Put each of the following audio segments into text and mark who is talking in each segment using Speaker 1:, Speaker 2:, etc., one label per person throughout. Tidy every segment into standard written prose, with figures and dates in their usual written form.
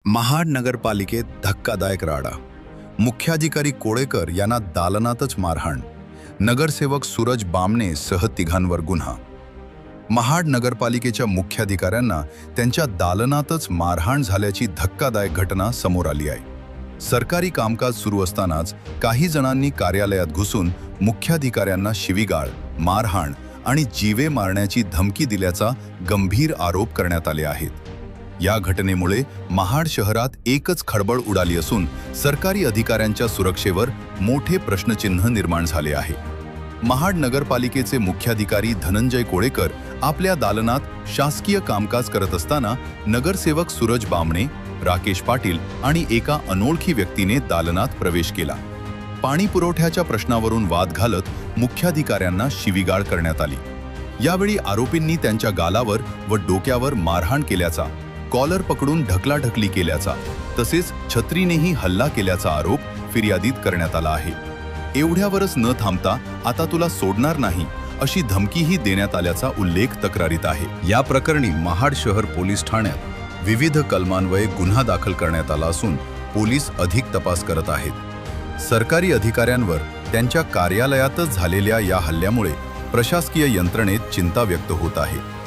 Speaker 1: महाड नगरपालिकेत धक्कादायक राडा. मुख्याधिकारी कोळेकर यांना दालनातच मारहाण. नगरसेवक सूरज बामणे सह तिघांवर गुन्हा. महाड नगरपालिकेच्या मुख्याधिकाऱ्यांना त्यांच्या दालनातच मारहाण झाल्याची धक्कादायक घटना समोर आली आहे. सरकारी कामकाज सुरू असतानाच काही जणांनी कार्यालयात घुसून मुख्याधिकाऱ्यांना शिवीगाळ, मारहाण आणि जीवे मारण्याची धमकी दिल्याचा गंभीर आरोप करण्यात आले आहेत. या घटनेमुळे महाड शहरात एकच खळबळ उडाली असून सरकारी अधिकाऱ्यांच्या सुरक्षेवर मोठे प्रश्नचिन्ह निर्माण झाले आहे. महाड नगरपालिकेचे मुख्याधिकारी धनंजय कोळेकर आपल्या दालनात शासकीय कामकाज करत असताना नगरसेवक सूरज बामणे, राकेश पाटील आणि एका अनोळखी व्यक्तीने दालनात प्रवेश केला. पाणी पुरवठ्याच्या प्रश्नावरून वाद घालत मुख्याधिकाऱ्यांना शिवीगाळ करण्यात आली. यावेळी आरोपींनी त्यांच्या गालावर व डोक्यावर मारहाण केल्याचा, कॉलर पकडून ढकलाढकली केल्याचा तसेच छत्रीनेही हल्ला केल्याचा आरोप फिर्यादीत करण्यात आला आहे. एवढ्यावरच न थांबता आता तुला सोडणार नाही अशी धमकीही देण्यात आल्याचा उल्लेख तक्रारीत आहे. या प्रकरणी महाड शहर पोलीस ठाण्यात विविध कलमान्वये गुन्हा दाखल करण्यात आला असून पोलीस अधिक तपास करत आहेत. सरकारी अधिकाऱ्यांवर त्यांच्या कार्यालयातच झालेल्या या हल्ल्यामुळे प्रशासकीय यंत्रणेत चिंता व्यक्त होत आहे.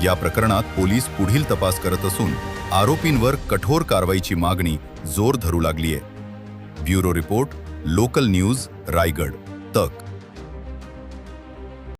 Speaker 1: या प्रकरणात पोलीस पुढील तपास करत असून आरोपींवर कठोर कारवाईची मागणी जोर धरू लागली आहे. Bureau report, local news, Raigad तक.